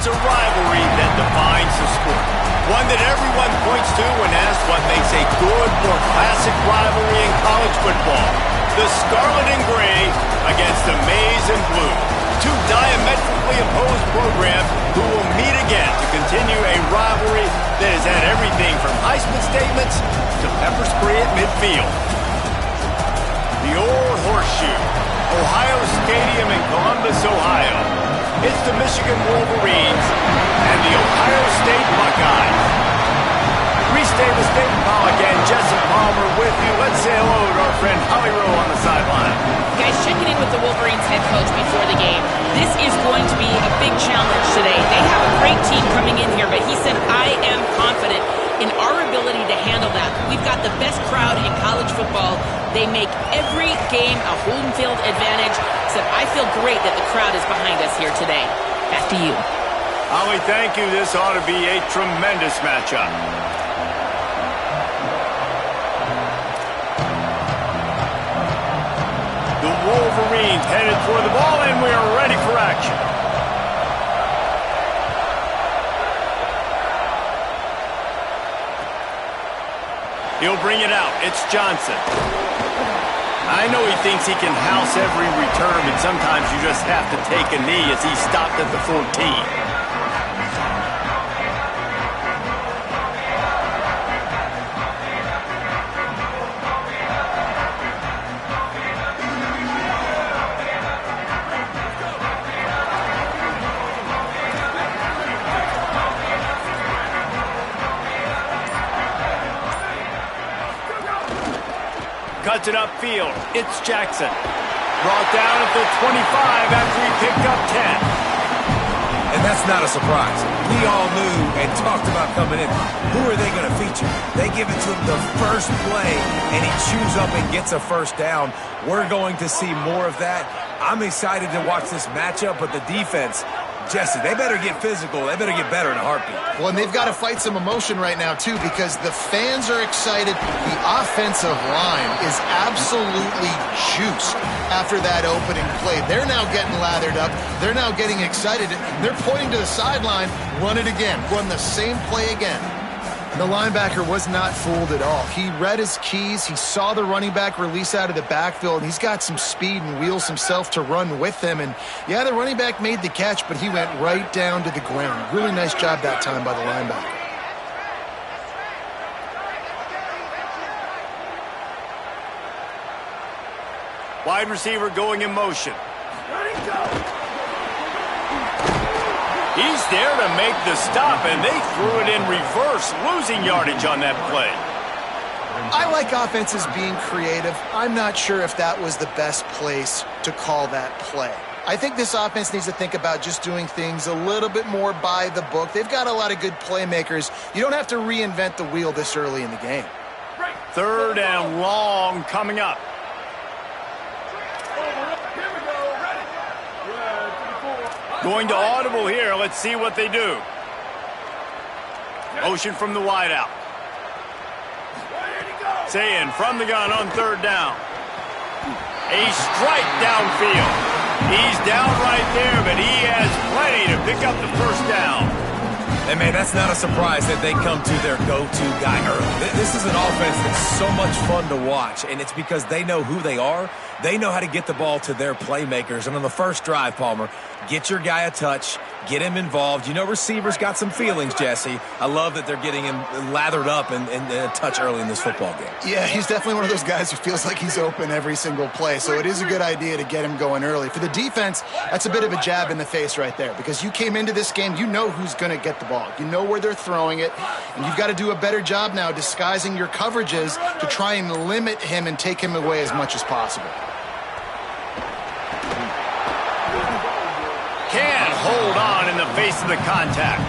It's a rivalry that defines the sport. One that everyone points to when asked what makes a good or classic rivalry in college football. The Scarlet and Gray against the Maize and Blue. Two diametrically opposed programs who will meet again to continue a rivalry that has had everything from Heisman statements to pepper spray at midfield. The Old Horseshoe, Ohio Stadium in Columbus, Ohio. It's the Michigan Wolverines and the Ohio State Buckeyes. Restate with State Pollock and Jesse Palmer with you. Let's say hello to our friend Holly Rowe on the sideline. Guys, checking in with the Wolverines head coach before the game. This is going to be a big challenge today. They have a great team coming in here, but he said, I am confident in our ability to handle that. We've got the best crowd in college football. They make every game a home field advantage. He said, I feel great that the crowd is behind us here today. Back to you. Holly, thank you. This ought to be a tremendous matchup. The Wolverines headed for the ball, and we are ready for action. He'll bring it out. It's Johnson. I know he thinks he can house every return, but sometimes you just have to take a knee as he stopped at the 14. Cuts it upfield. It's Jackson. Brought down at the 25 after he picked up 10. And that's not a surprise. We all knew and talked about coming in. Who are they going to feature? They give it to him the first play, and he chews up and gets a first down. We're going to see more of that. I'm excited to watch this matchup, but the defense, Jesse, they better get physical. They better get better in a heartbeat. Well, and they've got to fight some emotion right now, too, because the fans are excited. The offensive line is absolutely juiced after that opening play. They're now getting lathered up. They're now getting excited. They're pointing to the sideline. Run it again. Run the same play again. The linebacker was not fooled at all. He read his keys. He saw the running back release out of the backfield, and he's got some speed and wheels himself to run with him. And, yeah, the running back made the catch, but he went right down to the ground. Really nice job that time by the linebacker. Wide receiver going in motion. He's there to make the stop, and they threw it in reverse, losing yardage on that play. I like offenses being creative. I'm not sure if that was the best place to call that play. I think this offense needs to think about just doing things a little bit more by the book. They've got a lot of good playmakers. You don't have to reinvent the wheel this early in the game. Third and long coming up. Going to audible here. Let's see what they do. Motion from the wideout. Saying from the gun on third down. A strike downfield. He's down right there, but he has plenty to pick up the first down. And, man, that's not a surprise that they come to their go-to guy early. This is an offense that's so much fun to watch, and it's because they know who they are. They know how to get the ball to their playmakers. And on the first drive, Palmer, get your guy a touch, get him involved. You know receivers got some feelings, Jesse. I love that they're getting him lathered up and a touch early in this football game. Yeah, he's definitely one of those guys who feels like he's open every single play, so it is a good idea to get him going early. For the defense, that's a bit of a jab in the face right there, because you came into this game, you know who's going to get the ball. You know where they're throwing it, and you've got to do a better job now disguising your coverages to try and limit him and take him away as much as possible. Can't hold on in the face of the contact.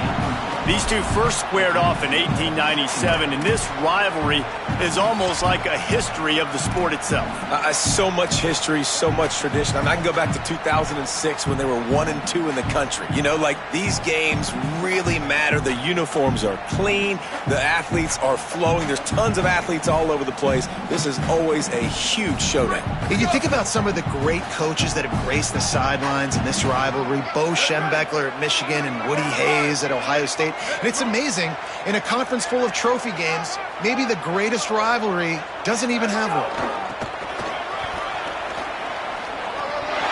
These two first squared off in 1897, and this rivalry is almost like a history of the sport itself. So much history, so much tradition. I mean, I can go back to 2006 when they were 1-2 in the country. You know, like, these games really matter. The uniforms are clean. The athletes are flowing. There's tons of athletes all over the place. This is always a huge showdown. And you think about some of the great coaches that have graced the sidelines in this rivalry. Bo Schembechler at Michigan and Woody Hayes at Ohio State. And it's amazing, in a conference full of trophy games, maybe the greatest rivalry doesn't even have one.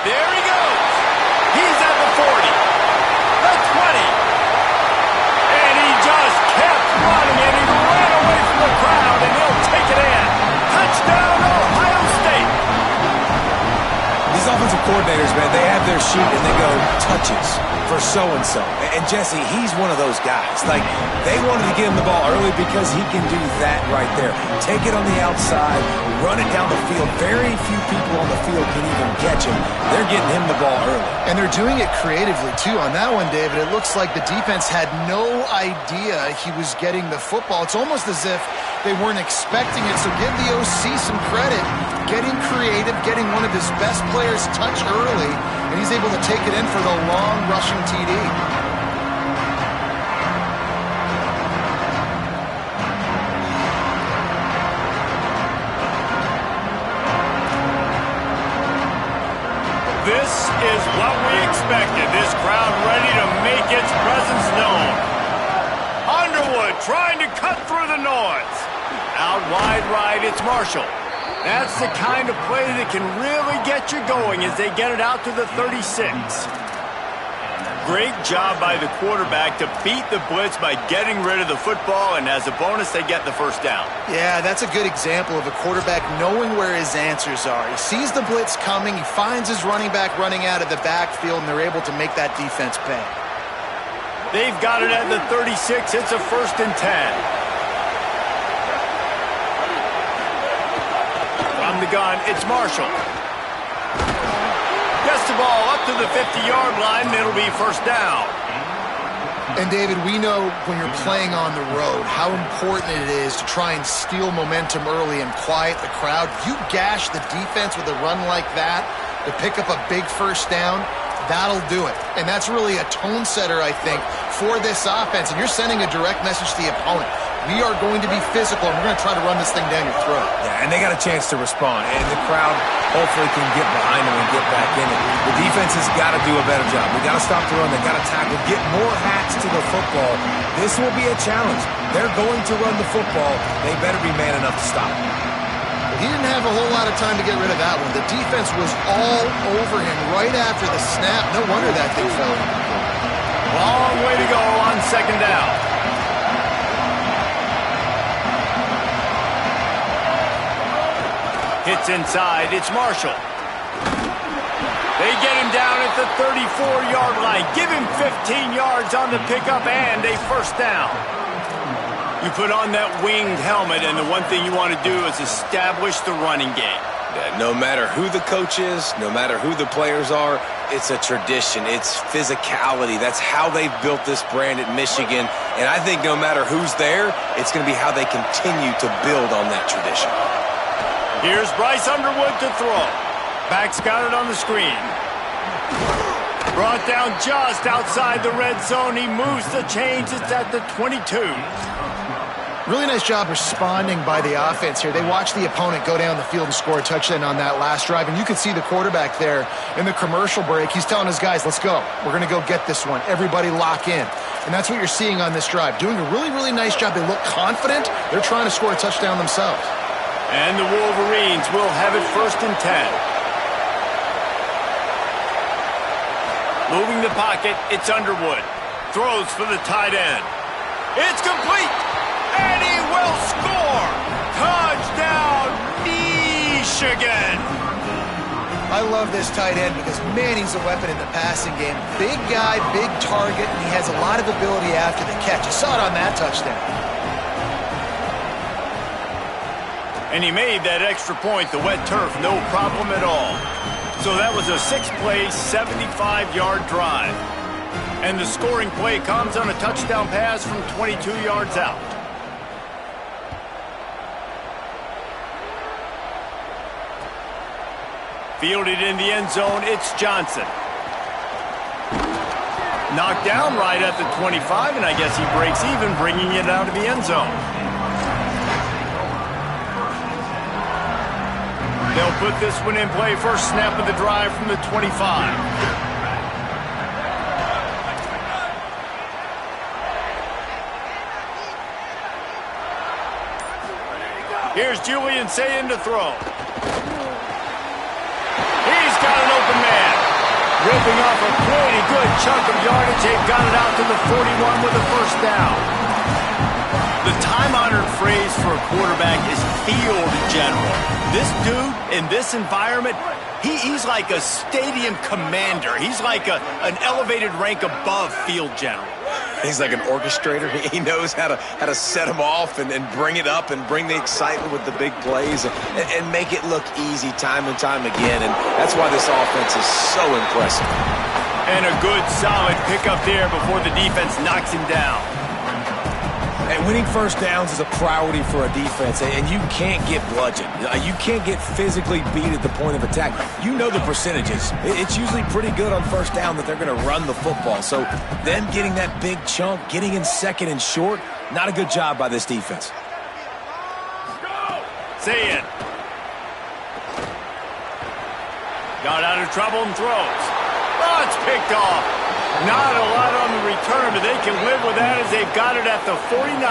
There he goes. He's at the 40, the 20, and he just kept running, and he ran away from the crowd, and he'll take it in. Touchdown, Ohio State. These offensive coordinators, man, they have their sheet and they go touches for so-and-so. And Jesse, he's one of those guys. Like, they wanted to give him the ball early because he can do that right there. Take it on the outside, run it down the field. Very few people on the field can even catch him. They're getting him the ball early. And they're doing it creatively, too. On that one, David, it looks like the defense had no idea he was getting the football. It's almost as if they weren't expecting it. So give the OC some credit. Getting creative, getting one of his best players touch early, and he's able to take it in for the long rushing TD. This is what we expected. This crowd ready to make its presence known. Underwood trying to cut through the noise. Out wide right, it's Marshall. That's the kind of play that can really get you going as they get it out to the 36. Great job by the quarterback to beat the blitz by getting rid of the football, and as a bonus, they get the first down. Yeah, that's a good example of a quarterback knowing where his answers are. He sees the blitz coming, he finds his running back running out of the backfield, and they're able to make that defense pay. They've got it at the 36. It's a 1st and 10. From the gun, it's Marshall. Gets the ball up to the 50-yard line, and it'll be 1st down. And, David, we know when you're playing on the road how important it is to try and steal momentum early and quiet the crowd. You gash the defense with a run like that to pick up a big 1st down, that'll do it. And that's really a tone setter, I think, for this offense. And you're sending a direct message to the opponent. We are going to be physical, and we're going to try to run this thing down your throat. Yeah, and they got a chance to respond, and the crowd hopefully can get behind them and get back in it. The defense has got to do a better job. We got to stop the run. They got to tackle, get more hats to the football. This will be a challenge. They're going to run the football. They better be man enough to stop it. He didn't have a whole lot of time to get rid of that one. The defense was all over him right after the snap. No wonder that thing fell. Long way to go on 2nd down. Hits inside, it's Marshall. They get him down at the 34-yard line. Give him 15 yards on the pickup and a 1st down. You put on that winged helmet, and the one thing you want to do is establish the running game. No matter who the coach is, no matter who the players are, it's a tradition. It's physicality. That's how they've built this brand at Michigan. And I think no matter who's there, it's going to be how they continue to build on that tradition. Here's Bryce Underwood to throw. Back's got it on the screen. Brought down just outside the red zone. He moves the chains. It's at the 22. Really nice job responding by the offense here. They watched the opponent go down the field and score a touchdown on that last drive. And you could see the quarterback there in the commercial break. He's telling his guys, let's go. We're going to go get this one. Everybody lock in. And that's what you're seeing on this drive. Doing a really, really nice job. They look confident. They're trying to score a touchdown themselves. And the Wolverines will have it 1st and 10. Moving the pocket, it's Underwood. Throws for the tight end. It's complete, and he will score. Touchdown, Michigan. I love this tight end because, man, he's a weapon in the passing game. Big guy, big target, and he has a lot of ability after the catch. You saw it on that touchdown. And he made that extra point, the wet turf, no problem at all. So that was a 6-play, 75-yard drive. And the scoring play comes on a touchdown pass from 22 yards out. Fielded in the end zone, it's Johnson. Knocked down right at the 25, and I guess he breaks even, bringing it out of the end zone. They'll put this one in play. First snap of the drive from the 25. Here's Julian Sayin to throw. He's got an open man. Ripping off a pretty good chunk of yardage. They've got it out to the 41 with a first down. The time-honored phrase for a quarterback is field general. This dude, in this environment, he's like a stadium commander. He's like an elevated rank above field general. He's like an orchestrator. He knows how to set them off and bring it up and bring the excitement with the big plays and make it look easy time and time again. And that's why this offense is so impressive. And a good, solid pickup there before the defense knocks him down. And winning first downs is a priority for a defense, and you can't get bludgeoned. You can't get physically beat at the point of attack. You know the percentages. It's usually pretty good on first down that they're going to run the football. So them getting that big chunk, getting in second and short, not a good job by this defense. Say it. Got out of trouble and throws. Oh, it's picked off. Not a lot on the return, but they can live with that as they've got it at the 49.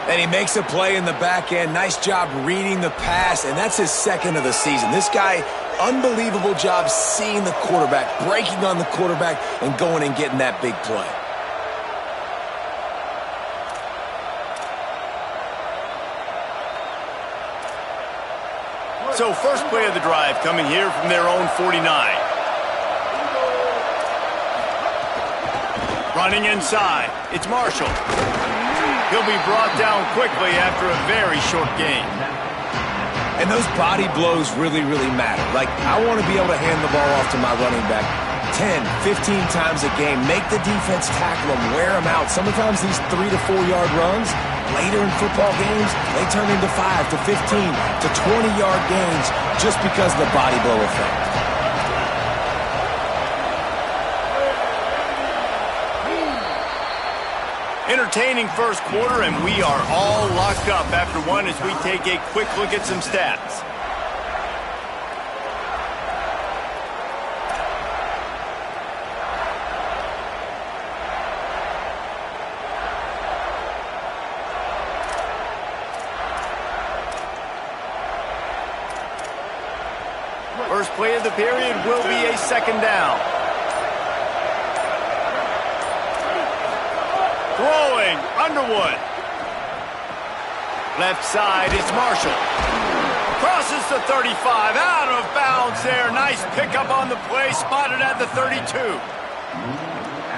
And he makes a play in the back end. Nice job reading the pass, and that's his second of the season. This guy, unbelievable job seeing the quarterback, breaking on the quarterback, and going and getting that big play. So first play of the drive coming here from their own 49. Running inside, it's Marshall. He'll be brought down quickly after a very short game. And those body blows really, really matter. Like, I want to be able to hand the ball off to my running back 10, 15 times a game. Make the defense tackle them, wear them out. Sometimes these 3 to 4 yard runs, later in football games, they turn into 5 to 15 to 20 yard gains just because of the body blow effect. Entertaining first quarter, and we are all locked up after one as we take a quick look at some stats. First play of the period will be a second down. Throwing, Underwood. Left side, it's Marshall. Crosses the 35, out of bounds there. Nice pickup on the play, spotted at the 32.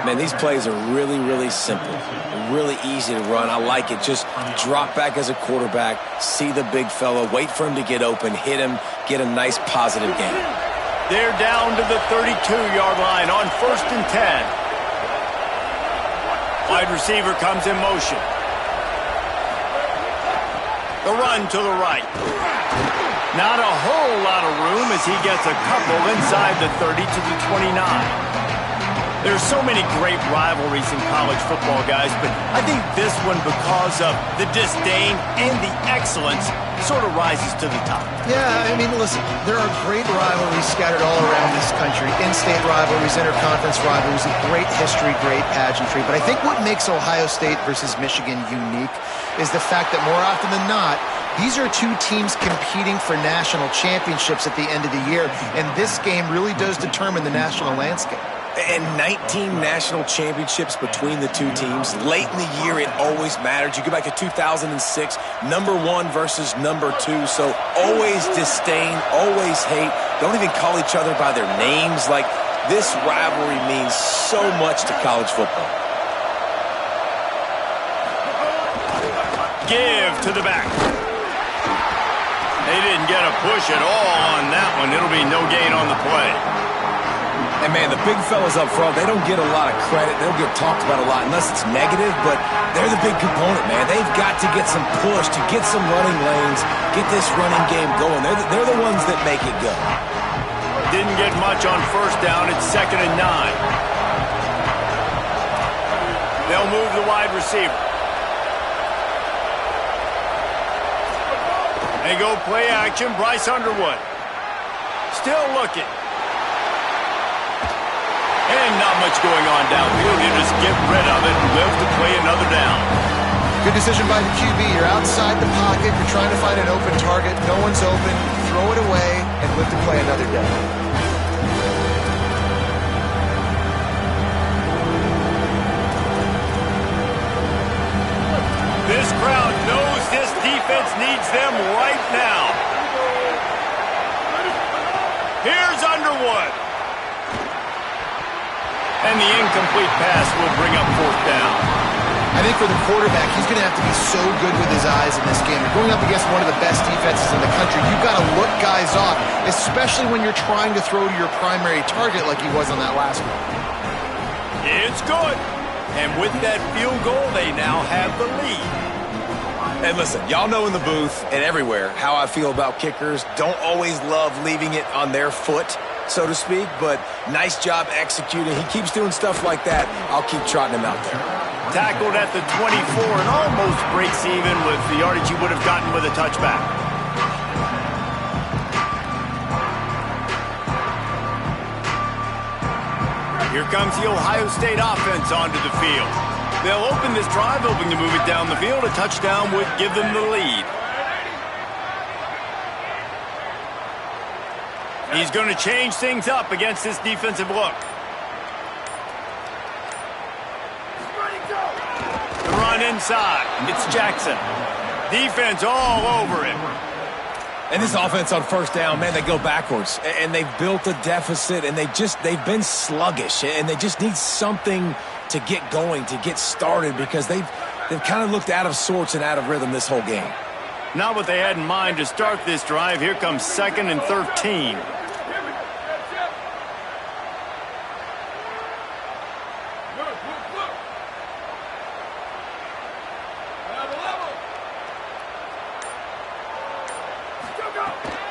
Man, these plays are really, really simple. Really easy to run. I like it. Just drop back as a quarterback, see the big fella, wait for him to get open, hit him, get a nice positive gain. They're down to the 32-yard line on 1st and 10. Wide receiver comes in motion. The run to the right. Not a whole lot of room as he gets a couple inside the 30 to the 29. There's so many great rivalries in college football, guys, but I think this one, because of the disdain and the excellence, sort of rises to the top. Yeah, I mean, listen, there are great rivalries scattered all around this country. In-state rivalries, interconference rivalries, great history, great pageantry. But I think what makes Ohio State versus Michigan unique is the fact that more often than not, these are two teams competing for national championships at the end of the year. And this game really does determine the national landscape. And 19 national championships between the two teams. Late in the year, it always mattered. You go back to 2006, number 1 versus number 2. So always disdain, always hate. Don't even call each other by their names. Like, this rivalry means so much to college football. Give to the back. They didn't get a push at all on that one. It'll be no gain on the play. And, man, the big fellas up front, they don't get a lot of credit. They don't get talked about a lot unless it's negative, but they're the big component, man. They've got to get some push, to get some running lanes, get this running game going. They're the ones that make it go. Didn't get much on first down. It's 2nd and 9. They'll move the wide receiver. They go play action. Bryce Underwood. Still looking. And not much going on downfield. You just get rid of it and live to play another down. Good decision by the QB. You're outside the pocket. You're trying to find an open target. No one's open. Throw it away and live to play another down. This crowd knows this defense needs them right now. Here's Underwood. And the incomplete pass will bring up 4th down. I think for the quarterback, he's going to have to be so good with his eyes in this game. You're going up against one of the best defenses in the country. You've got to look guys off, especially when you're trying to throw to your primary target like he was on that last one. It's good. And with that field goal, they now have the lead. And listen, y'all know in the booth and everywhere how I feel about kickers. Don't always love leaving it on their foot, so to speak, but nice job executing. He keeps doing stuff like that. I'll keep trotting him out there. Tackled at the 24 and almost breaks even with the yardage he would have gotten with a touchback. Here comes the Ohio State offense onto the field. They'll open this drive, hoping to move it down the field. A touchdown would give them the lead. He's going to change things up against this defensive look. The run inside. It's Jackson. Defense all over him. And this offense on first down, man, they go backwards. And they've built a deficit, and they've been sluggish. And they just need something to get going, to get started, because they've kind of looked out of sorts and out of rhythm this whole game. Not what they had in mind to start this drive. Here comes 2nd and 13.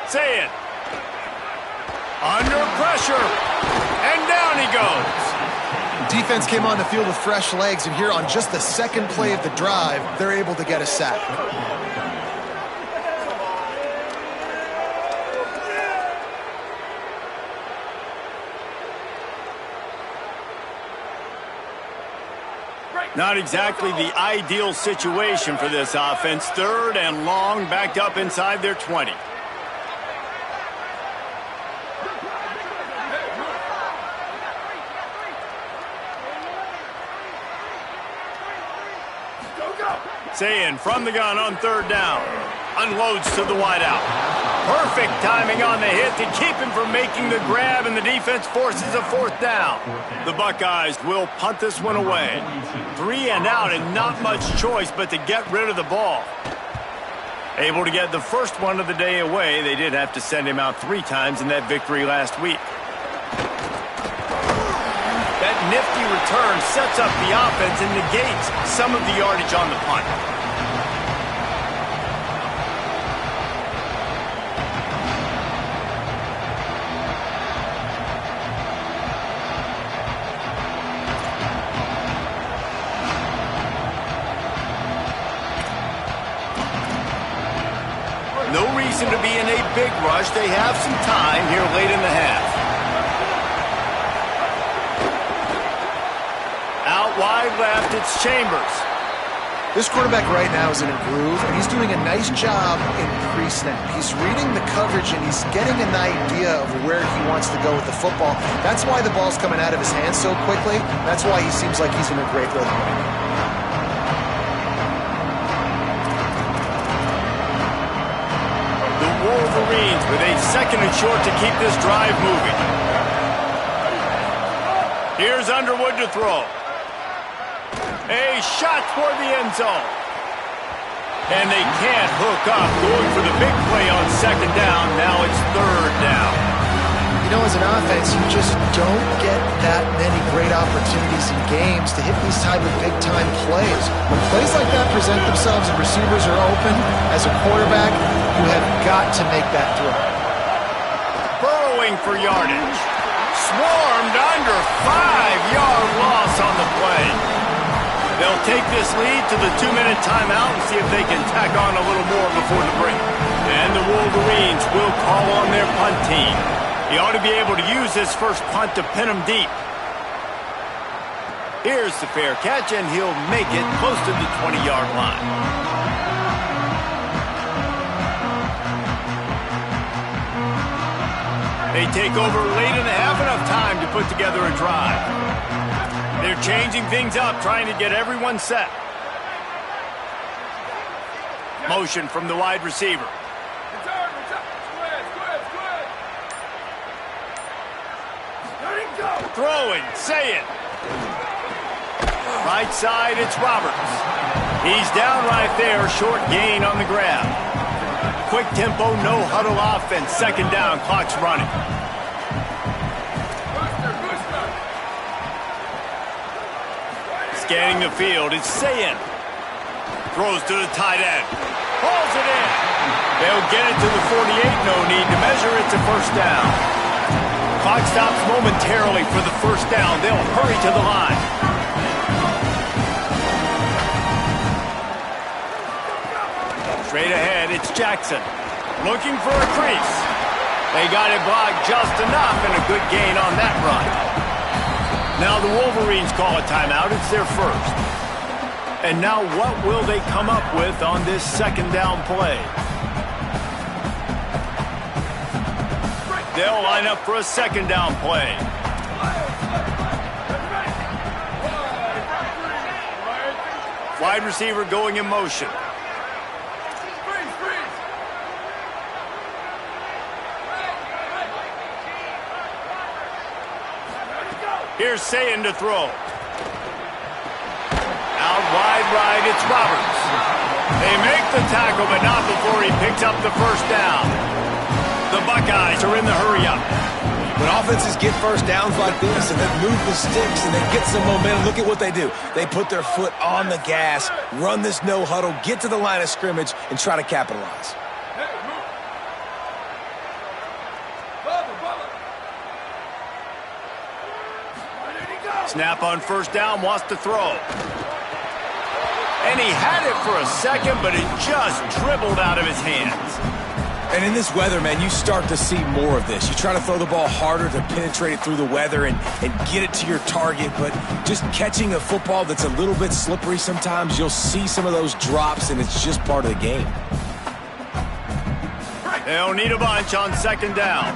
Say it. Under pressure. And down he goes. Defense came on the field with fresh legs, and here on just the 2nd play of the drive, they're able to get a sack. Not exactly the ideal situation for this offense. 3rd and long, backed up inside their 20. Sayin from the gun on 3rd down. Unloads to the wideout. Perfect timing on the hit to keep him from making the grab, and the defense forces a 4th down. The Buckeyes will punt this one away. 3 and out, and not much choice but to get rid of the ball. Able to get the first one of the day away. They did have to send him out 3 times in that victory last week. That nifty return sets up the offense and negates some of the yardage on the punt. No reason to be in a big rush. They have some time here late in the half. Out wide left, it's Chambers. This quarterback right now is in a groove, and he's doing a nice job in pre-snap. He's reading the coverage, and he's getting an idea of where he wants to go with the football. That's why the ball's coming out of his hands so quickly. That's why he seems like he's in a great rhythm right now. The Wolverines with a 2nd and short to keep this drive moving. Here's Underwood to throw. A shot toward the end zone. And they can't hook up. Going for the big play on 2nd down. Now it's 3rd down. You know as an offense, you just don't get that many great opportunities in games to hit these type of big-time plays. When plays like that present themselves and receivers are open, as a quarterback, you have got to make that throw. Burrowing for yardage. Swarmed under, 5-yard loss on the play. They'll take this lead to the 2-minute timeout and see if they can tack on a little more before the break. And the Wolverines will call on their punt team. He ought to be able to use his first punt to pin him deep. Here's the fair catch, and he'll make it close to the 20-yard line. They take over late in the half, enough time to put together a drive. They're changing things up, trying to get everyone set. Motion from the wide receiver. Throwing, say it. Right side, it's Roberts. He's down right there, short gain on the grab. Quick tempo, no huddle offense. Second down, clock's running. Scanning the field, it's Sayin. Throws to the tight end. Pulls it in. They'll get it to the 48. No need to measure. It's a first down. Clock stops momentarily for the first down. They'll hurry to the line. Straight ahead, it's Jackson. Looking for a crease. They got it blocked just enough, and a good gain on that run. Now the Wolverines call a timeout. It's their first. And now what will they come up with on this second down play? They'll line up for a second down play. Wide receiver going in motion. Here's Sayin to throw. Out wide right, it's Roberts. They make the tackle, but not before he picks up the first down. The Buckeyes are in the hurry-up. When offenses get first downs like this and then move the sticks and they get some momentum, look at what they do. They put their foot on the gas, run this no huddle, get to the line of scrimmage, and try to capitalize. Snap on first down, wants to throw. And he had it for a second, but it just dribbled out of his hands. And in this weather, man, you start to see more of this. You try to throw the ball harder to penetrate it through the weather and get it to your target, but just catching a football that's a little bit slippery sometimes, you'll see some of those drops, and it's just part of the game. They'll need a bunch on second down.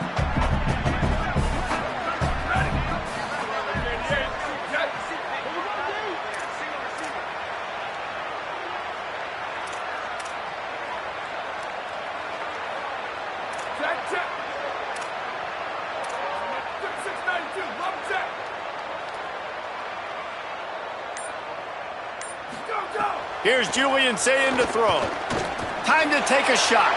Here's Julian Sayin to throw. Time to take a shot.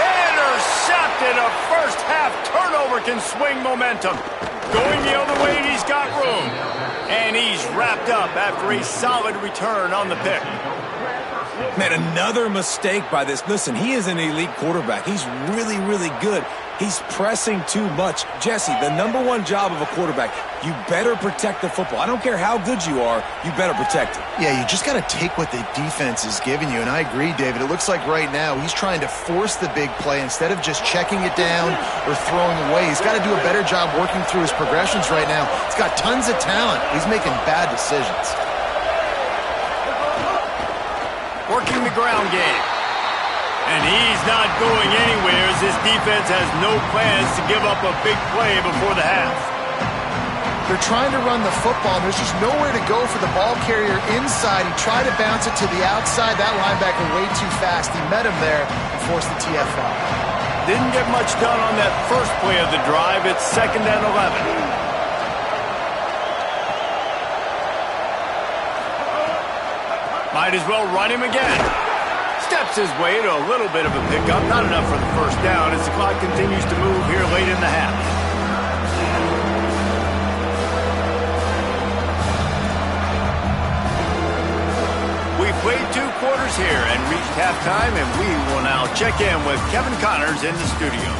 Intercepted. A first half turnover can swing momentum. Going the other way, he's got room. And he's wrapped up after a solid return on the pick. Man, another mistake by this. Listen, he is an elite quarterback. He's really, really good. He's pressing too much. Jesse, the #1 job of a quarterback, you better protect the football. I don't care how good you are, you better protect it. Yeah, you just got to take what the defense is giving you, and I agree, David. It looks like right now he's trying to force the big play instead of just checking it down or throwing away. He's got to do a better job working through his progressions right now. He's got tons of talent. He's making bad decisions. Working the ground game. And he's not going anywhere as his defense has no plans to give up a big play before the half. They're trying to run the football, and there's just nowhere to go for the ball carrier inside. He tried to bounce it to the outside. That linebacker way too fast. He met him there and forced the TFL. Didn't get much done on that first play of the drive. It's 2nd and 11. Might as well run him again. Steps his way to a little bit of a pickup. Not enough for the first down as the clock continues to move here late in the half. played 2 quarters here and reached halftime, and we will now check in with Kevin Connors in the studio.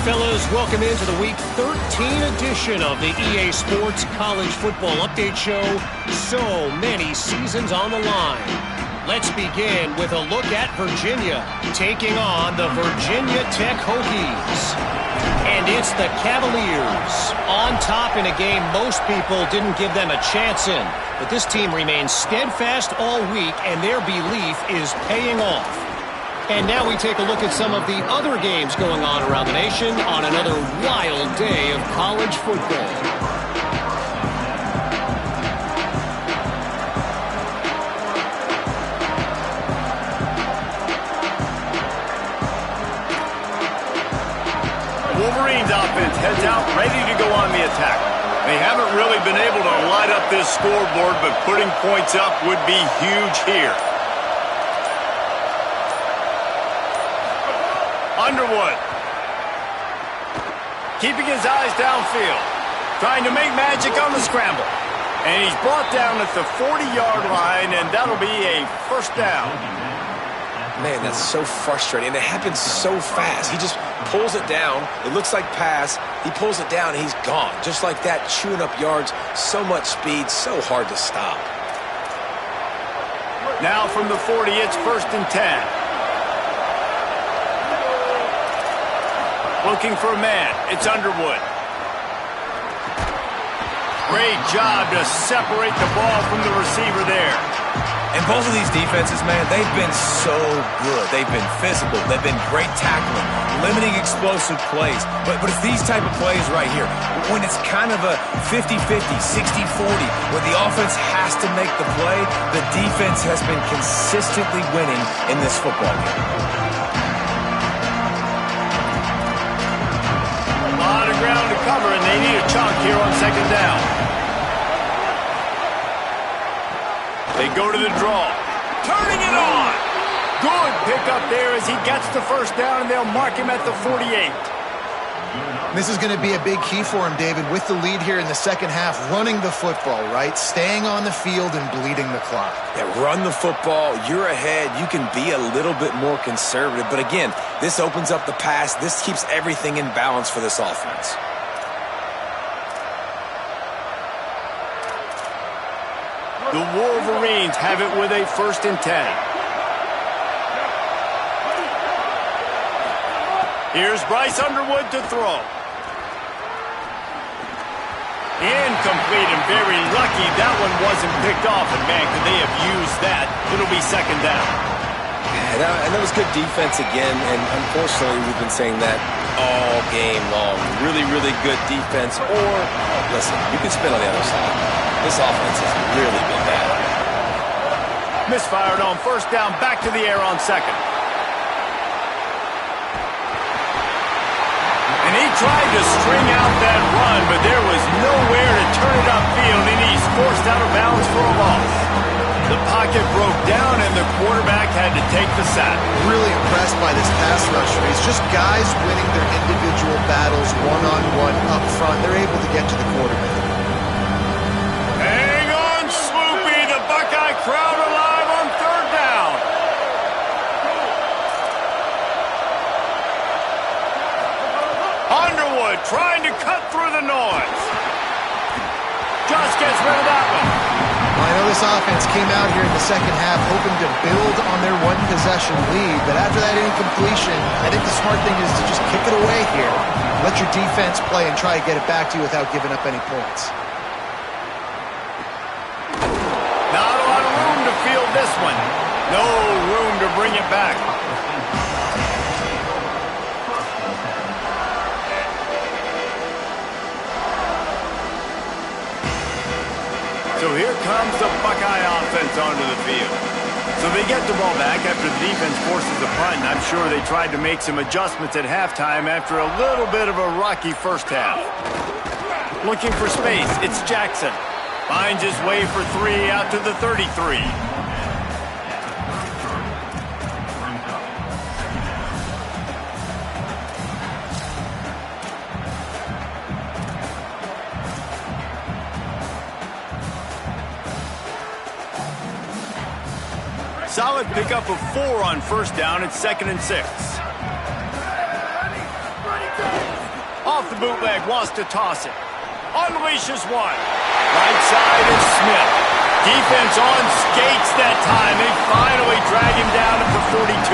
Fellas, welcome into the Week 13 edition of the EA Sports College Football Update Show. So many seasons on the line. Let's begin with a look at Virginia taking on the Virginia Tech Hokies. And it's the Cavaliers on top in a game most people didn't give them a chance in. But this team remains steadfast all week, and their belief is paying off. And now we take a look at some of the other games going on around the nation on another wild day of college football. Wolverines offense heads out, ready to go on the attack. They haven't really been able to light up this scoreboard, but putting points up would be huge here. Underwood. Keeping his eyes downfield. Trying to make magic on the scramble. And he's brought down at the 40-yard line, and that'll be a first down. Man, that's so frustrating. And it happens so fast. He just pulls it down. It looks like pass. He pulls it down, and he's gone. Just like that, chewing up yards. So much speed, so hard to stop. Now from the 40, it's 1st and 10. Looking for a man. It's Underwood. Great job to separate the ball from the receiver there. And both of these defenses, man, they've been so good. They've been physical. They've been great tackling, limiting explosive plays. But it's these type of plays right here, when it's kind of a 50-50, 60-40, where the offense has to make the play, the defense has been consistently winning in this football game. Ground to cover, and they need a chunk here on 2nd down. They go to the draw. Turning it on. Good pickup there as he gets the 1st down, and they'll mark him at the 48. This is going to be a big key for him, David, with the lead here in the second half, running the football, right? Staying on the field and bleeding the clock. Yeah, run the football. You're ahead. You can be a little bit more conservative. But again, this opens up the pass. This keeps everything in balance for this offense. The Wolverines have it with a 1st and 10. Here's Bryce Underwood to throw. Incomplete, and very lucky that one wasn't picked off. And man, could they have used that? It'll be 2nd down. Yeah, and that was good defense again. And unfortunately, we've been saying that all game long. Really, really good defense. Or, listen, you can spin on the other side. This offense has really been bad. Misfired on 1st down, back to the air on 2nd. And he tried to string out that run, but there was nowhere to turn it upfield, and he's forced out of bounds for a loss. The pocket broke down, and the quarterback had to take the sack. Really impressed by this pass rusher. It's just guys winning their individual battles one-on-one up front. They're able to get to the quarterback. Hang on, Sloopy. The Buckeye crowd alive on 3rd down. Underwood trying to cut through the noise. Just gets rid of that one. Well, I know this offense came out here in the second half hoping to build on their one-possession lead, but after that incompletion, I think the smart thing is to just kick it away here. Let your defense play and try to get it back to you without giving up any points. Not a lot of room to field this one. No room to bring it back. So here comes the Buckeye offense onto the field. So they get the ball back after the defense forces a punt, and I'm sure they tried to make some adjustments at halftime after a little bit of a rocky first half. Looking for space, it's Jackson. Finds his way for 3 out to the 33. Solid pickup of 4 on first down at 2nd and 6. Off the bootleg, wants to toss it. Unleashes one. Right side is Smith. Defense on skates that time. They finally drag him down at the 42.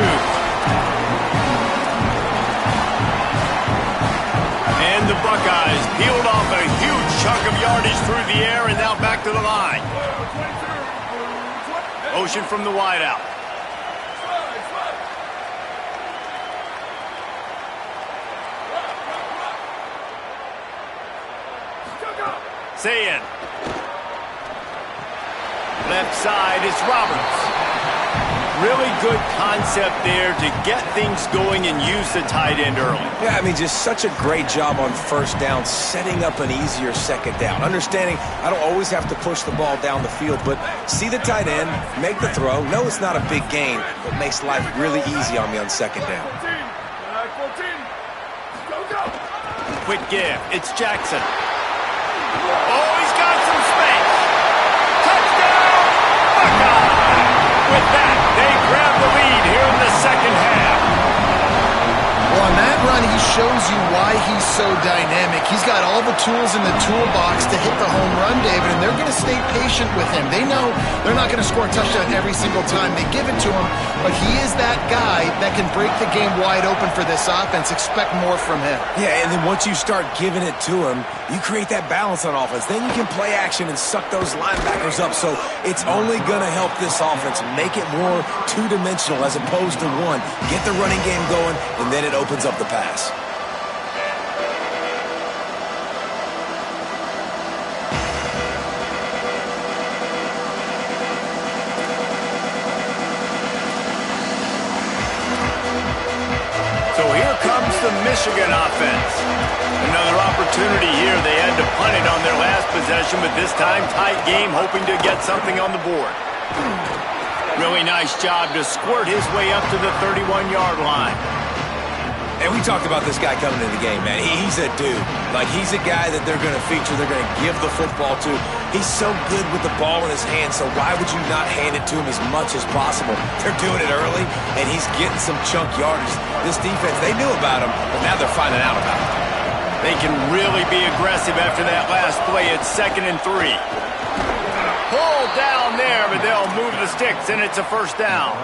And the Buckeyes peeled off a huge chunk of yardage through the air and now back to the line. Motion from the wideout. Sayin. Left side is Roberts. Really good concept there to get things going and use the tight end early. Yeah, I mean, just such a great job on first down, setting up an easier second down. Understanding I don't always have to push the ball down the field, but see the tight end, make the throw. No, it's not a big gain, but makes life really easy on me on second down. Quick give. It's Jackson. Oh, he's got some space. Touchdown, Buckeyes! With that, they grab the lead here in the second half. Well, on that run, he shows you why he's so dynamic. He's got all the tools in the toolbox to hit the home run, David, and they're going to stay patient with him. They know they're not going to score a touchdown every single time they give it to him, but he is that guy that can break the game wide open for this offense. Expect more from him. Yeah, and then once you start giving it to him, you create that balance on offense. Then you can play action and suck those linebackers up. So it's only going to help this offense make it more two-dimensional as opposed to one. Get the running game going, and then it opens up the pass. So here comes the Michigan offense. Another opportunity here. They had to punt it on their last possession, but this time tight game, hoping to get something on the board. Really nice job to squirt his way up to the 31-yard line. And we talked about this guy coming into the game, man. He's a dude. Like, he's a guy that they're going to feature, they're going to give the football to. He's so good with the ball in his hand, so why would you not hand it to him as much as possible? They're doing it early, and he's getting some chunk yardage. This defense, they knew about him, but now they're finding out about him. They can really be aggressive after that last play. It's 2nd and 3. Pull down there, but they'll move the sticks, and it's a first down.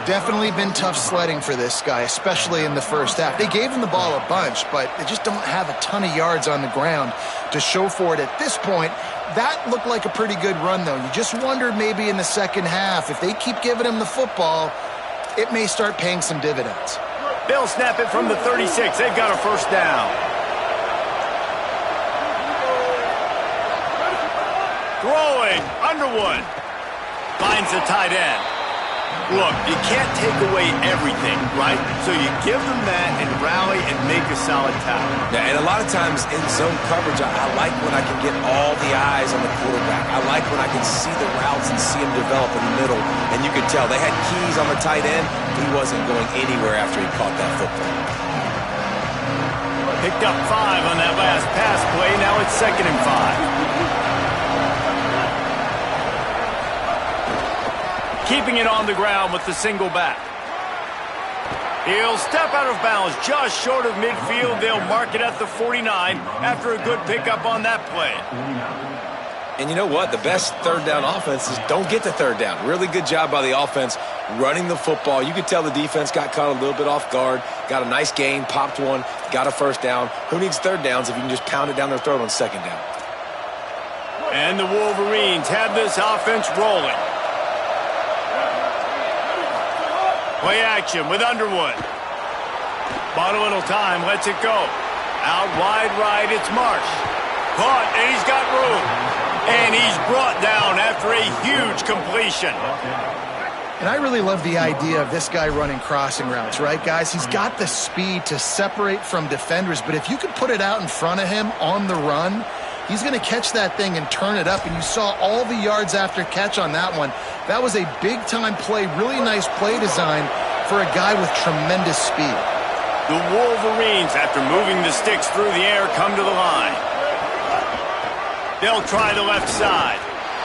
Definitely been tough sledding for this guy, especially in the first half. They gave him the ball a bunch, but they just don't have a ton of yards on the ground to show for it at this point. That looked like a pretty good run, though. You just wondered maybe in the second half, if they keep giving him the football, it may start paying some dividends. They'll snap it from the 36. They've got a first down. Throwing, Underwood finds the tight end. Look, you can't take away everything, right? So you give them that and rally and make a solid tackle. Yeah, and a lot of times in zone coverage, I like when I can get all the eyes on the quarterback. I like when I can see the routes and see him develop in the middle. And you could tell they had keys on the tight end. He wasn't going anywhere after he caught that football. Picked up 5 on that last pass play. Now it's 2nd and 5. Keeping it on the ground with the single back. He'll step out of bounds just short of midfield. They'll mark it at the 49 after a good pickup on that play. And you know what? The best third down offense is don't get the third down. Really good job by the offense running the football. You could tell the defense got caught a little bit off guard. Got a nice gain, popped one, got a first down. Who needs third downs if you can just pound it down their throat on second down? And the Wolverines have this offense rolling. Play action with Underwood. Bought a little time, lets it go. Out wide right, it's Marsh. Caught, and he's got room. And he's brought down after a huge completion. And I really love the idea of this guy running crossing routes, right, guys? He's got the speed to separate from defenders, but if you could put it out in front of him on the run, he's going to catch that thing and turn it up, and you saw all the yards after catch on that one. That was a big-time play, really nice play design for a guy with tremendous speed. The Wolverines, after moving the sticks through the air, come to the line. They'll try the left side.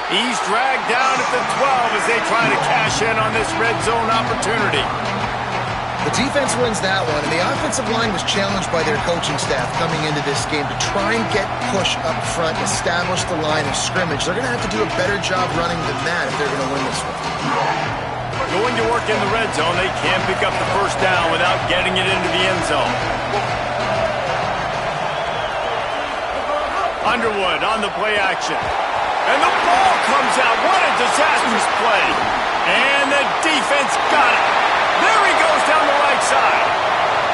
He's dragged down at the 12 as they try to cash in on this red zone opportunity. The defense wins that one, and the offensive line was challenged by their coaching staff coming into this game to try and get push up front, establish the line of scrimmage. They're going to have to do a better job running than that if they're going to win this one. Going to work in the red zone, they can't pick up the first down without getting it into the end zone. Underwood on the play action. And the ball comes out. What a disastrous play. And the defense got it. There he goes down the right side.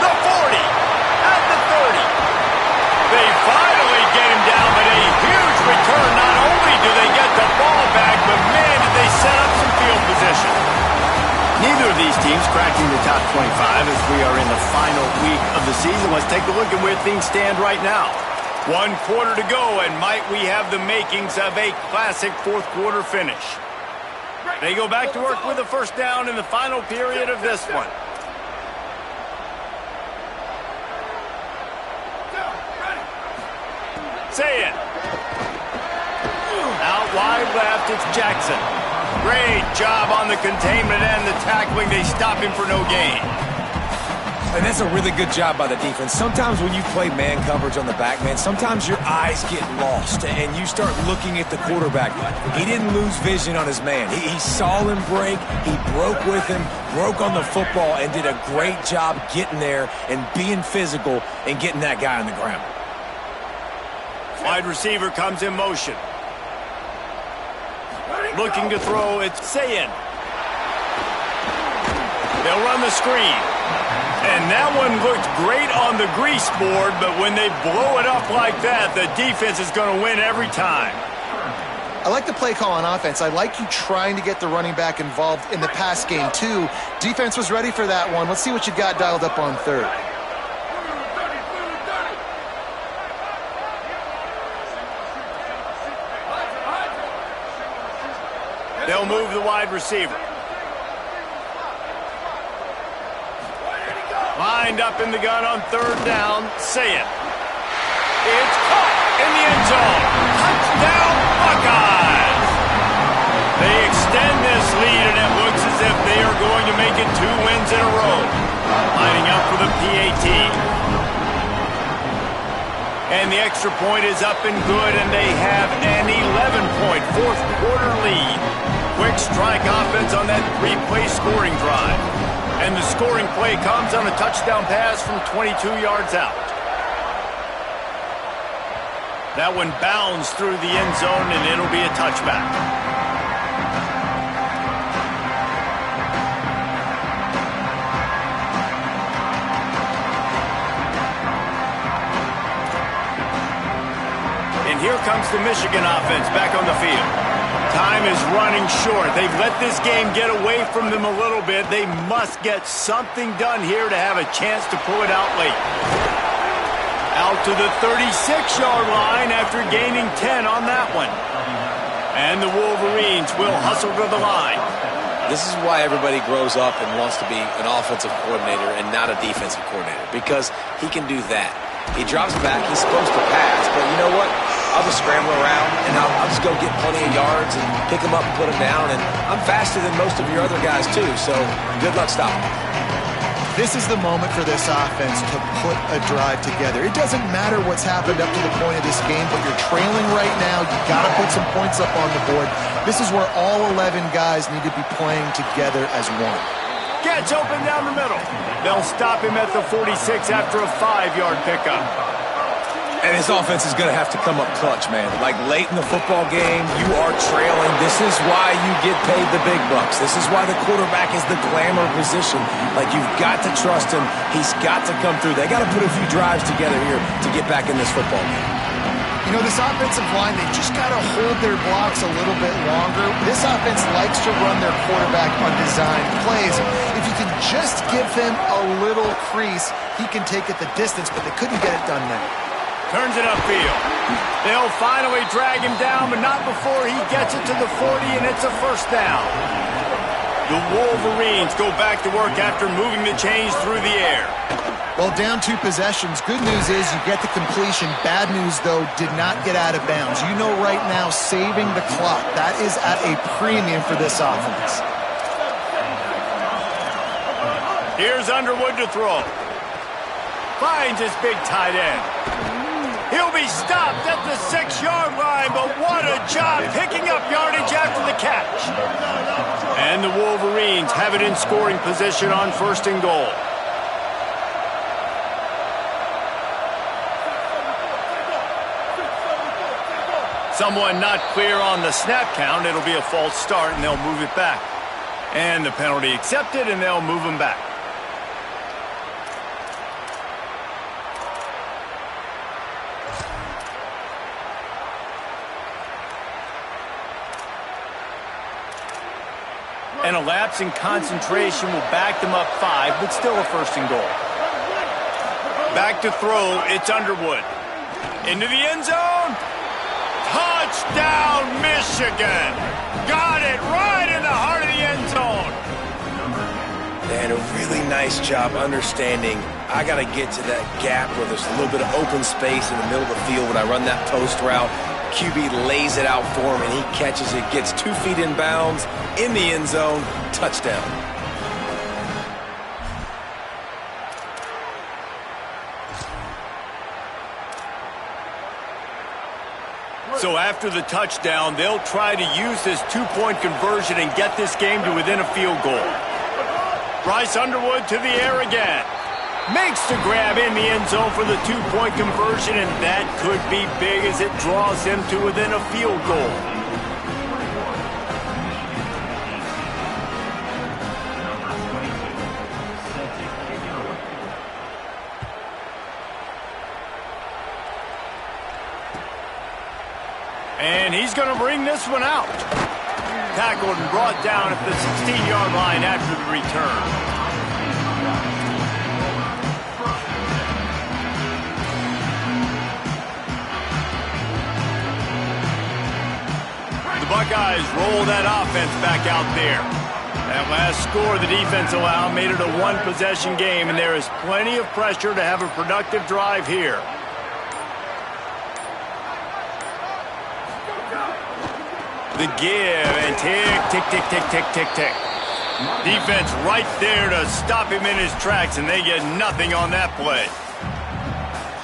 The 40. At the 30. They finally get him down, but a huge return. Not only do they get the ball back, but man, did they set up some field position. Neither of these teams cracking the top 25 as we are in the final week of the season. Let's take a look at where things stand right now. 1 quarter to go, and might we have the makings of a classic fourth quarter finish. They go back to work with a first down in the final period of this one. Say it. Out wide left, it's Jackson. Great job on the containment and the tackling. They stop him for no gain. And that's a really good job by the defense. Sometimes when you play man coverage on the back, man, sometimes your eyes get lost and you start looking at the quarterback. He didn't lose vision on his man. He saw him break. He broke with him, broke on the football, and did a great job getting there and being physical and getting that guy on the ground. Wide receiver comes in motion. Looking to throw, it's Sayin. They'll run the screen. And that one looked great on the grease board, but when they blow it up like that, the defense is going to win every time. I like the play call on offense. I like you trying to get the running back involved in the pass game, too. Defense was ready for that one. Let's see what you got dialed up on third. They'll move the wide receiver. Lined up in the gun on third down. Say it. It's caught in the end zone. Touchdown, Buckeyes. They extend this lead, and it looks as if they are going to make it 2 wins in a row. Lining up for the PAT. And the extra point is up and good, and they have an 11-point fourth quarter lead. Quick strike offense on that 3-play scoring drive. And the scoring play comes on a touchdown pass from 22 yards out. That one bounds through the end zone, and it'll be a touchback. And here comes the Michigan offense back on the field. Time is running short. They've let this game get away from them a little bit. They must get something done here to have a chance to pull it out late. Out to the 36-yard line after gaining 10 on that one. And the Wolverines will hustle to the line. This is why everybody grows up and wants to be an offensive coordinator and not a defensive coordinator, because he can do that. He drops back, he's supposed to pass, but you know what? I'll just scramble around, and I'll just go get plenty of yards and pick them up and put them down, and I'm faster than most of your other guys, too, so good luck stopping me. This is the moment for this offense to put a drive together. It doesn't matter what's happened up to the point of this game, but you're trailing right now. You got to put some points up on the board. This is where all 11 guys need to be playing together as one. Gets open down the middle. They'll stop him at the 46 after a 5-yard pickup. And his offense is going to have to come up clutch, man. Like late in the football game, you are trailing. This is why you get paid the big bucks. This is why the quarterback is the glamour position. Like, you've got to trust him. He's got to come through. They got to put a few drives together here to get back in this football game. You know, this offensive line, they just got to hold their blocks a little bit longer. This offense likes to run their quarterback on design plays. If you can just give him a little crease, he can take it the distance, but they couldn't get it done there. Turns it upfield. They'll finally drag him down, but not before he gets it to the 40, and it's a first down. The Wolverines go back to work after moving the chains through the air. Well, down 2 possessions. Good news is you get the completion. Bad news, though, did not get out of bounds. You know right now, saving the clock, that is at a premium for this offense. Here's Underwood to throw. Finds his big tight end. He'll be stopped at the 6-yard line, but what a job picking up yardage after the catch. And the Wolverines have it in scoring position on 1st and goal. Someone not clear on the snap count. It'll be a false start, and they'll move it back. And the penalty accepted, and they'll move him back. And a lapse in concentration will back them up 5, but still a 1st and goal. Back to throw, it's Underwood. Into the end zone. Touchdown, Michigan! Got it right in the heart of the end zone. And a really nice job understanding I got to get to that gap where there's a little bit of open space in the middle of the field when I run that post route. QB lays it out for him, and he catches it, gets 2 feet in bounds, in the end zone, touchdown. So after the touchdown, they'll try to use this 2-point conversion and get this game to within a field goal. Bryce Underwood to the air again. Makes the grab in the end zone for the 2-point conversion, and that could be big as it draws him to within a field goal. And he's going to bring this one out. Tackled and brought down at the 16-yard line after the return. The Buckeyes roll that offense back out there. That last score the defense allowed made it a 1-possession game, and there is plenty of pressure to have a productive drive here. The give, and tick, tick, tick, tick, tick, tick, tick. Defense right there to stop him in his tracks, and they get nothing on that play.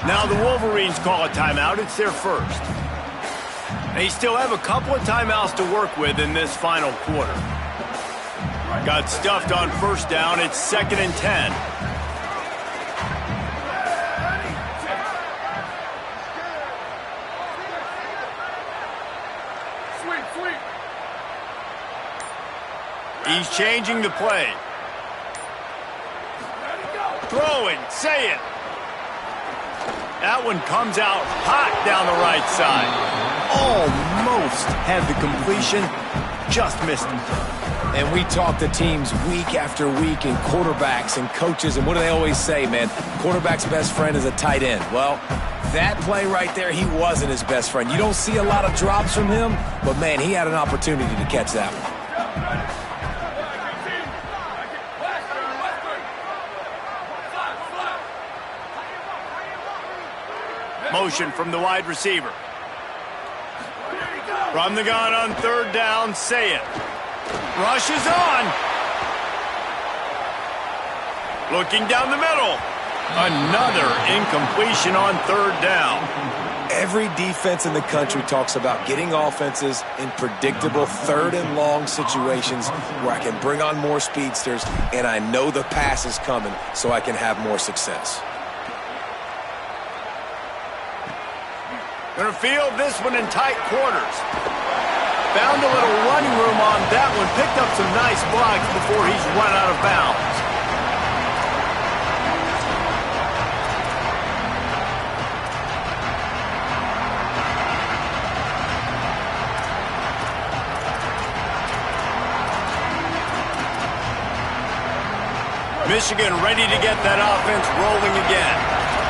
Now the Wolverines call a timeout. It's their first. They still have a couple of timeouts to work with in this final quarter. Got stuffed on 1st down. It's 2nd and 10. He's changing the play. Throwing, say it. That one comes out hot down the right side. Almost had the completion, just missed it. And we talk to teams week after week and quarterbacks and coaches, and what do they always say, man? Quarterback's best friend is a tight end. Well, that play right there, he wasn't his best friend. You don't see a lot of drops from him, but, man, he had an opportunity to catch that one. Motion from the wide receiver. From the gun on 3rd down, say it. Rushes on. Looking down the middle. Another incompletion on 3rd down. Every defense in the country talks about getting offenses in predictable 3rd and long situations where I can bring on more speedsters and I know the pass is coming so I can have more success. Gonna field this one in tight quarters. Found a little running room on that one. Picked up some nice blocks before he's run out of bounds. Michigan ready to get that offense rolling again.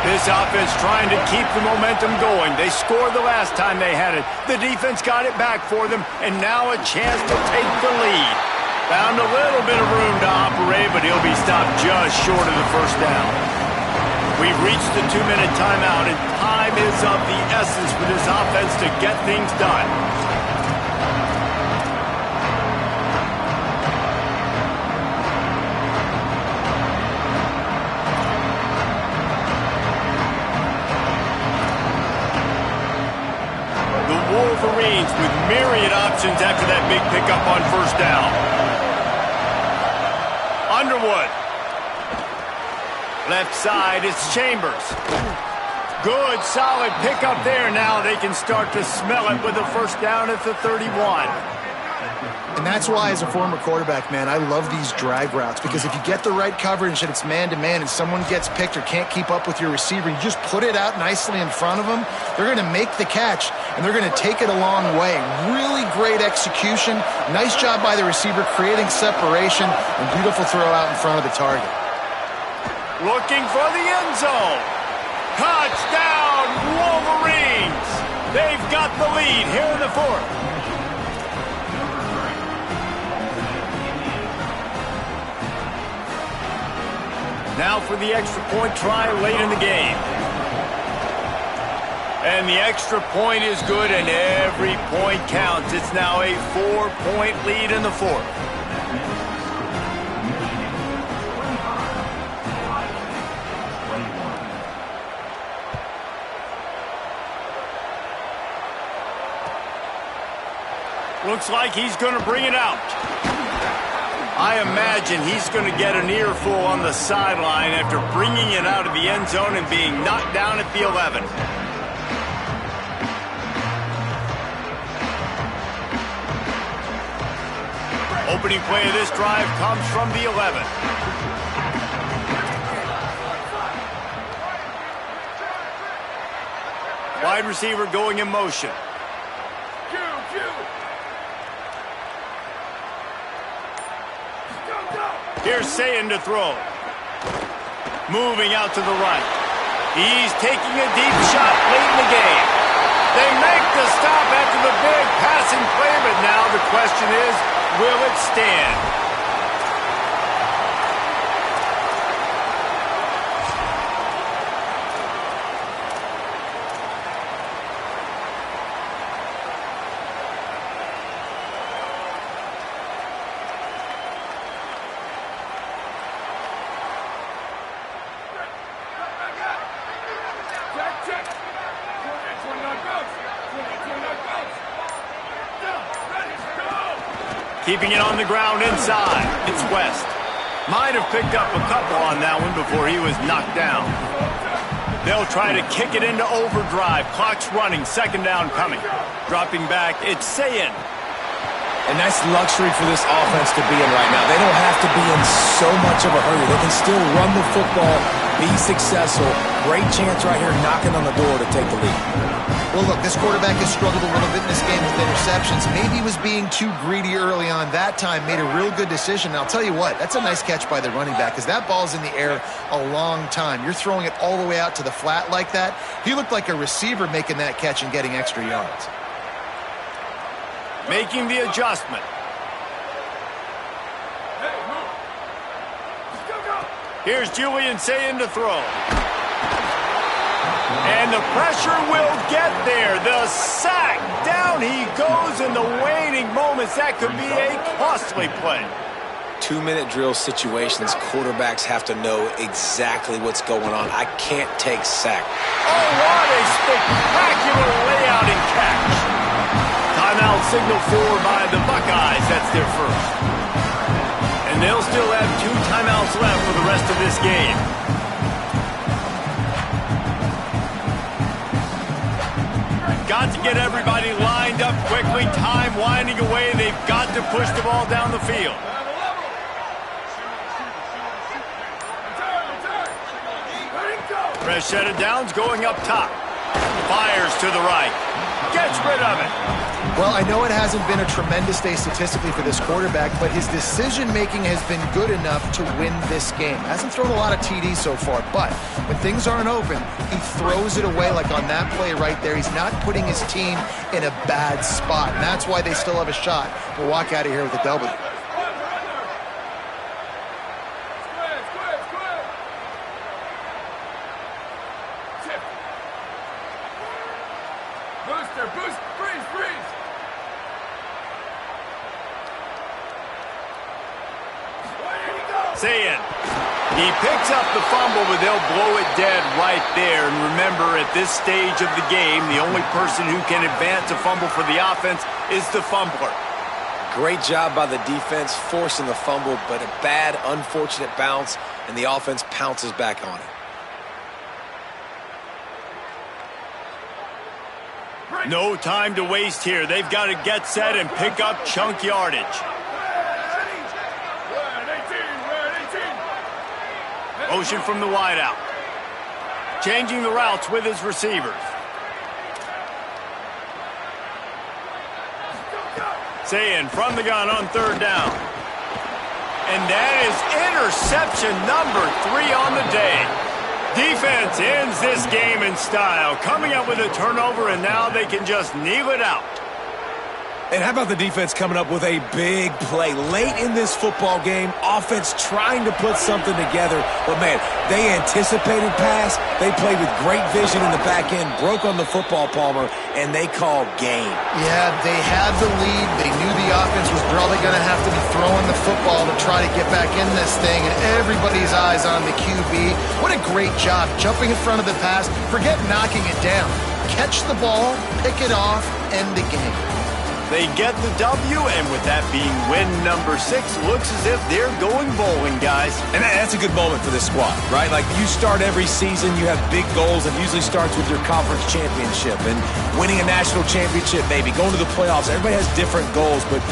This offense trying to keep the momentum going. They scored the last time they had it. The defense got it back for them, and now a chance to take the lead. Found a little bit of room to operate, but he'll be stopped just short of the 1st down. We've reached the 2-minute timeout, and time is of the essence for this offense to get things done. The Wolverines with myriad options after that big pickup on first down. Underwood. Left side, it's Chambers. Good, solid pickup there. Now they can start to smell it with a first down at the 31. And that's why, as a former quarterback, man, I love these drag routes, because if you get the right coverage and it's man-to-man and someone gets picked or can't keep up with your receiver, you just put it out nicely in front of them, they're going to make the catch, and they're going to take it a long way. Really great execution. Nice job by the receiver creating separation, and beautiful throw out in front of the target. Looking for the end zone. Touchdown, Wolverines! They've got the lead here in the fourth. Now for the extra point try late in the game. And the extra point is good, and every point counts. It's now a 4-point lead in the fourth. Looks like he's going to bring it out. I imagine he's going to get an earful on the sideline after bringing it out of the end zone and being knocked down at the 11. Opening play of this drive comes from the 11. Wide receiver going in motion. Here's Sayin to throw. Moving out to the right. He's taking a deep shot late in the game. They make the stop after the big passing play, but now the question is, will it stand? Keeping it on the ground inside. It's West. Might have picked up a couple on that one before he was knocked down. They'll try to kick it into overdrive. Clock's running. Second down coming. Dropping back. It's Sayin. And that's luxury for this offense to be in right now. They don't have to be in so much of a hurry. They can still run the football, be successful. Great chance right here knocking on the door to take the lead. Well, look, this quarterback has struggled a little bit in this game with interceptions. Maybe he was being too greedy early on. That time made a real good decision. And I'll tell you what, that's a nice catch by the running back, because that ball's in the air a long time. You're throwing it all the way out to the flat like that. He looked like a receiver making that catch and getting extra yards. Making the adjustment. Here's Julian Sayin to throw. And the pressure will get there. The sack. Down he goes in the waning moments. That could be a costly play. 2-minute drill situations, quarterbacks have to know exactly what's going on. I can't take sack. Oh, what a spectacular layout and catch. Timeout signal for by the Buckeyes. That's their first. And they'll still have 2 timeouts left for the rest of this game. Got to get everybody lined up quickly. Time winding away. They've got to push the ball down the field. Fresh set of downs going up top. Fires to the right. Gets rid of it. Well, I know it hasn't been a tremendous day statistically for this quarterback, but his decision-making has been good enough to win this game. Hasn't thrown a lot of TDs so far, but when things aren't open, he throws it away like on that play right there. He's not putting his team in a bad spot, and that's why they still have a shot to walk out of here with a W. Booster, boost, freeze, freeze. Saying he picks up the fumble, but they'll blow it dead right there. And remember, at this stage of the game, the only person who can advance a fumble for the offense is the fumbler. Great job by the defense forcing the fumble, but a bad, unfortunate bounce, and the offense pounces back on it. No time to waste here. They've got to get set and pick up chunk yardage. Motion from the wideout. Changing the routes with his receivers. Saying from the gun on third down. And that is interception number 3 on the day. Defense ends this game in style, coming up with a turnover, and now they can just kneel it out. And how about the defense coming up with a big play late in this football game? Offense trying to put something together. But, man, they anticipated pass. They played with great vision in the back end, broke on the football, Palmer, and they called game. Yeah, they had the lead. They knew the offense was probably going to have to be throwing the football to try to get back in this thing, and everybody's eyes on the QB. What a great job jumping in front of the pass. Forget knocking it down. Catch the ball, pick it off, end the game. They get the W, and with that being win number 6, looks as if they're going bowling, guys. And that's a good moment for this squad, right? Like, you start every season, you have big goals. It usually starts with your conference championship and winning a national championship, maybe going to the playoffs. Everybody has different goals, but